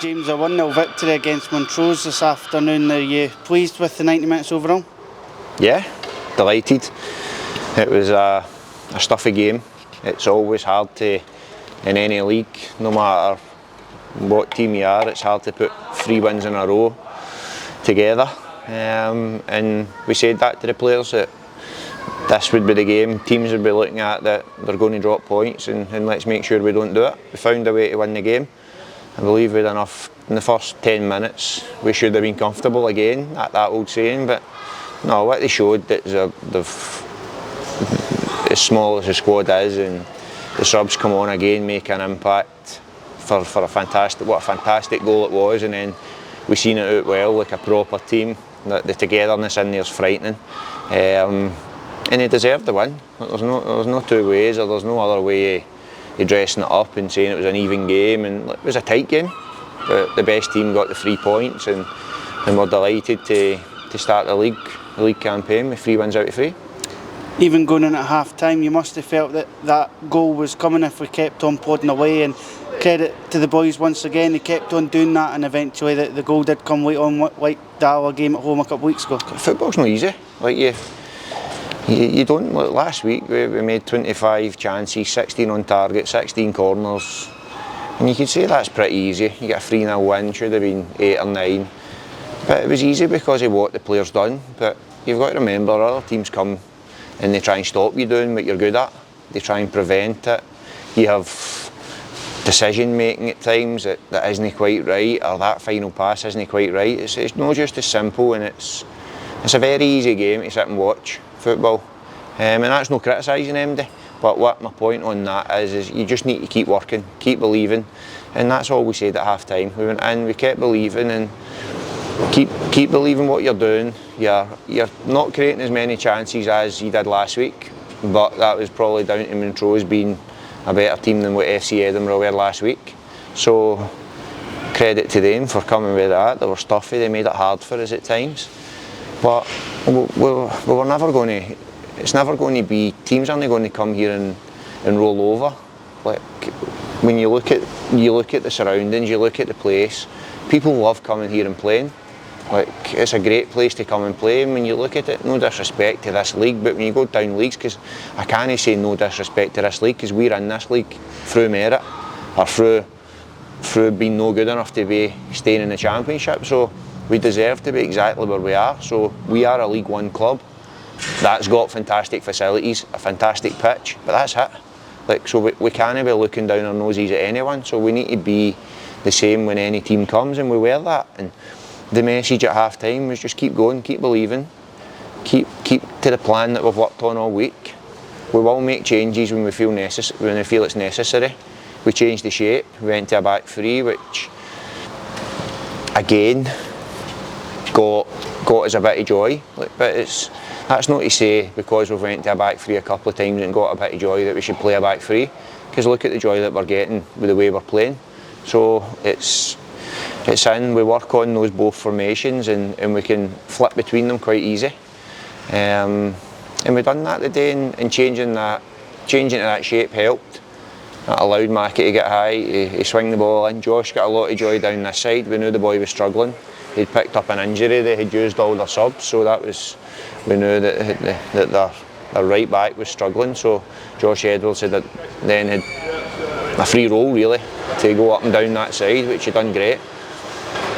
James, a 1-0 victory against Montrose this afternoon. Are you pleased with the 90 minutes overall? Yeah, delighted. It was a stuffy game. It's always hard to, in any league, no matter what team you are, it's hard to put 3 wins in a row together. And we said that to the players, that this would be the game. Teams would be looking at that they're going to drop points, and let's make sure we don't do it. We found a way to win the game. I believe we had enough in the first 10 minutes. We should have been comfortable again, that old saying, but no, what they showed, that they've, as small as the squad is, and the subs come on again, make an impact for a fantastic goal it was, and then we seen it out well, like a proper team. The togetherness in there is frightening, and they deserved the win. There's no two ways, or there's no other way of dressing it up and saying it was an even game, and it was a tight game. The best team got the 3 points, and we're delighted to start the league campaign with 3 wins out of 3. Even going in at half time, you must have felt that goal was coming if we kept on plodding away, and credit to the boys once again, they kept on doing that, and eventually the goal did come late on, like the Alloa game at home a couple of weeks ago. Football's not easy. Like you don't, like last week we made 25 chances, 16 on target, 16 corners, and you could say that's pretty easy. You get a 3-0 win, should have been 8 or 9, but it was easy because of what the players done. But you've got to remember, other teams come and they try and stop you doing what you're good at. They try and prevent it. You have decision making at times that isn't quite right, or that final pass isn't quite right. It's not just as simple, and it's a very easy game to sit and watch football, and that's no criticising anybody, but what my point on that is you just need to keep working, keep believing, and that's all we said at half time. We went in, we kept believing, and keep believing what you're doing. You're not creating as many chances as you did last week, but that was probably down to Montrose being a better team than what FC Edinburgh were last week. So credit to them for coming with that. They were stuffy, they made it hard for us at times, but we were never going to, it's never going to be, teams aren't going to come here and roll over. Like, when you look at the surroundings, you look at the place, people love coming here and playing. Like, it's a great place to come and play, and when you look at it, no disrespect to this league, but when you go down leagues, because I can't say no disrespect to this league, because we're in this league through merit, or through being no good enough to be staying in the Championship, so we deserve to be exactly where we are. So we are a League One club that's got fantastic facilities, a fantastic pitch, but that's it. Like, so we can't be looking down our noses at anyone, so we need to be the same when any team comes, and we were that. And the message at half time was just keep going, keep believing, keep to the plan that we've worked on all week. We will make changes when we feel it's necessary. We changed the shape, we went to a back 3, which again got us a bit of joy. But that's not to say because we've went to a back 3 a couple of times and got a bit of joy that we should play a back 3, because look at the joy that we're getting with the way we're playing. So it's in, we work on those both formations, and we can flip between them quite easy. And we've done that today, and changing to that shape helped. That allowed Mackie to get high, he swing the ball in. Josh got a lot of joy down this side. We knew the boy was struggling. He'd picked up an injury, they had used all their subs, so we knew that their right back was struggling. So Josh Edwards had a free roll really to go up and down that side, which he done great.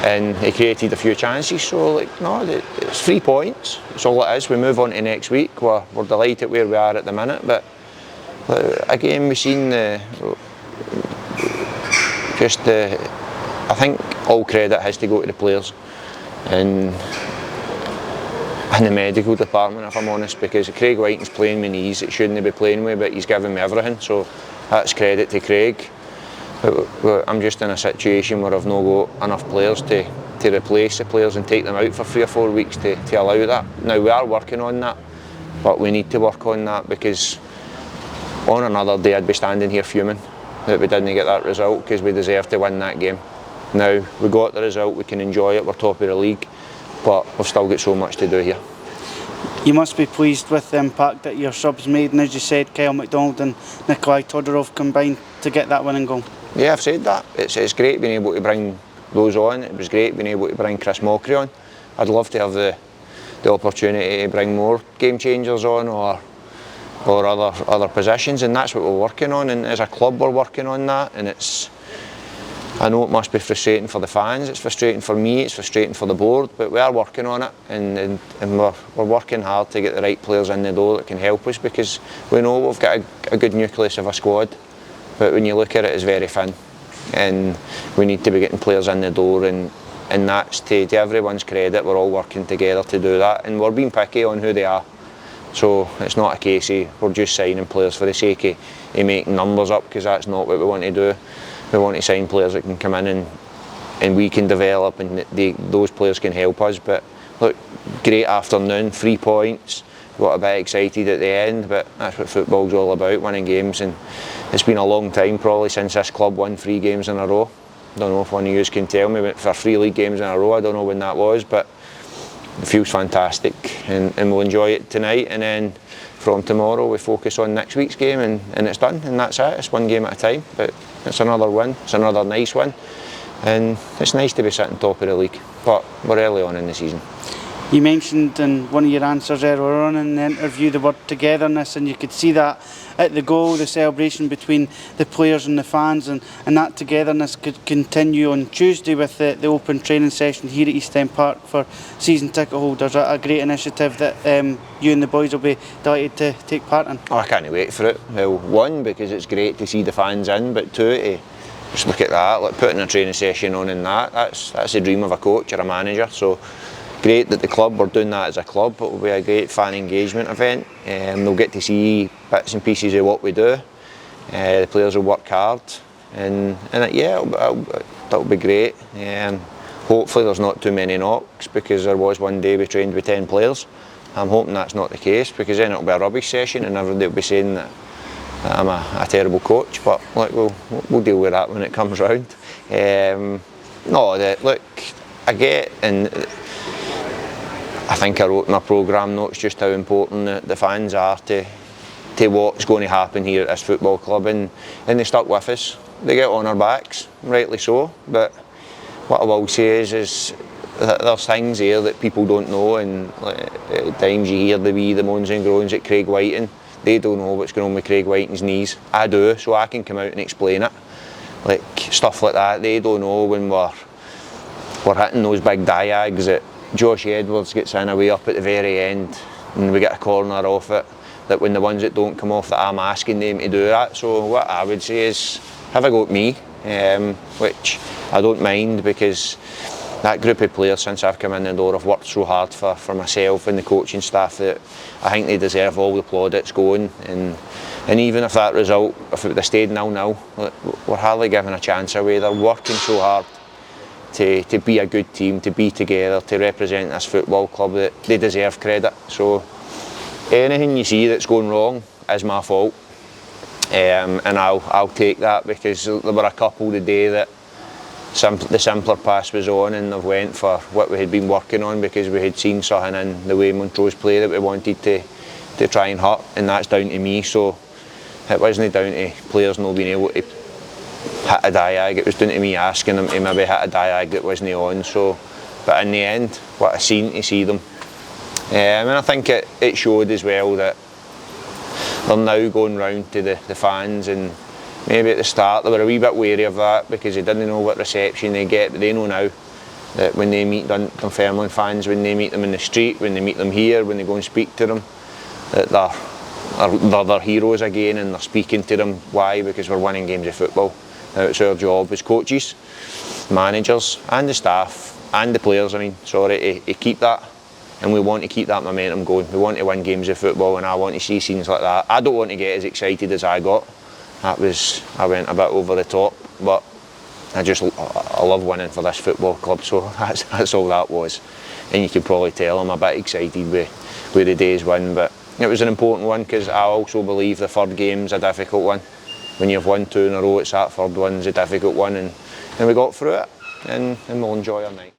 And he created a few chances, so like, no, it's 3 points, that's all it is. We move on to next week, we're delighted where we are at the minute, but again we've seen I think all credit has to go to the players and the medical department, if I'm honest, because Craig Whiting's playing with knees that shouldn't be playing with, but he's given me everything, so that's credit to Craig. I'm just in a situation where I've not got enough players to replace the players and take them out for 3 or 4 weeks to allow that. Now we are working on that, but we need to work on that, because on another day I'd be standing here fuming that we didn't get that result, because we deserved to win that game. Now we got the result, we can enjoy it, we're top of the league, but we've still got so much to do here. You must be pleased with the impact that your subs made, and as you said, Kyle McDonald and Nikolai Todorov combined to get that winning goal. Yeah, I've said that. It's great being able to bring those on. It was great being able to bring Chris Mockery on. I'd love to have the opportunity to bring more game changers on, or other positions, and that's what we're working on. And as a club, we're working on that. And I know it must be frustrating for the fans. It's frustrating for me. It's frustrating for the board. But we are working on it, and we're working hard to get the right players in the door that can help us, because we know we've got a good nucleus of a squad. But when you look at it, it's very thin, and we need to be getting players in the door. And that's to everyone's credit. We're all working together to do that, and we're being picky on who they are. So it's not a case of we're just signing players for the sake of making numbers up, because that's not what we want to do. We want to sign players that can come in and we can develop, and those players can help us. But look, great afternoon, 3 points. Got a bit excited at the end, but that's what football's all about, winning games. And it's been a long time probably since this club won 3 games in a row. I don't know if one of you can tell me, but for 3 league games in a row, I don't know when that was, but it feels fantastic, and we'll enjoy it tonight. And then from tomorrow we focus on next week's game, and it's done, and that's it. It's 1 game at a time, but it's another win. It's another nice win, and it's nice to be sitting top of the league, but we're early on in the season. You mentioned in one of your answers earlier on in the interview the word togetherness, and you could see that at the goal, the celebration between the players and the fans, and that togetherness could continue on Tuesday with the open training session here at East End Park for season ticket holders. A great initiative that you and the boys will be delighted to take part in. Oh, I can't wait for it. Well, 1, because it's great to see the fans in, but 2, to just look at that, like putting a training session on in that's the dream of a coach or a manager. So great that the club, we're doing that as a club. It will be a great fan engagement event. They'll get to see bits and pieces of what we do. The players will work hard, and that'll be great. Hopefully there's not too many knocks, because there was one day we trained with 10 players. I'm hoping that's not the case, because then it'll be a rubbish session and everybody will be saying that I'm a terrible coach. But look, we'll deal with that when it comes round. Look, I get, and I think I wrote in my programme notes just how important the fans are to what's going to happen here at this football club, and they stuck with us. They get on our backs, rightly so, but what I will say is that there's things here that people don't know, and at times you hear the moans and groans at Craig Whiting. They don't know what's going on with Craig Whiting's knees. I do, so I can come out and explain it. Like stuff like that, they don't know when we're hitting those big diags that Josh Edwards gets in away up at the very end, and we get a corner off it, that when the ones that don't come off, that I'm asking them to do that. So what I would say is, have a go at me, which I don't mind, because that group of players, since I've come in the door, have worked so hard for myself and the coaching staff, that I think they deserve all the plaudits going. And even if that result, if it would have stayed 0-0, we're hardly giving a chance away. They're working so hard to be a good team, to be together, to represent this football club, that they deserve credit. So anything you see that's going wrong is my fault, and I'll take that, because there were a couple today that the simpler pass was on, and they've went for what we had been working on, because we had seen something in the way Montrose play that we wanted to try and hurt, and that's down to me. So it wasn't down to players not being able to hit a diag, it was down to me asking them to maybe hit a diag that wasn't on. So, but in the end, what I seen to see them, and I think it showed as well that they're now going round to the fans, and maybe at the start they were a wee bit wary of that, because they didn't know what reception they get, but they know now that when they meet Dunfermline fans, when they meet them in the street, when they meet them here, when they go and speak to them, that they're heroes again, and they're speaking to them. Why? Because we're winning games of football. Now it's our job as coaches, managers, and the staff, and the players, to keep that, and we want to keep that momentum going. We want to win games of football, and I want to see scenes like that. I don't want to get as excited as I got. I went a bit over the top, but I love winning for this football club, so that's all that was. And you can probably tell I'm a bit excited with the day's win, but it was an important one, because I also believe the third game's a difficult one. When you've won 2 in a row, it's that third one's a difficult one, and we got through it, and we'll enjoy our night.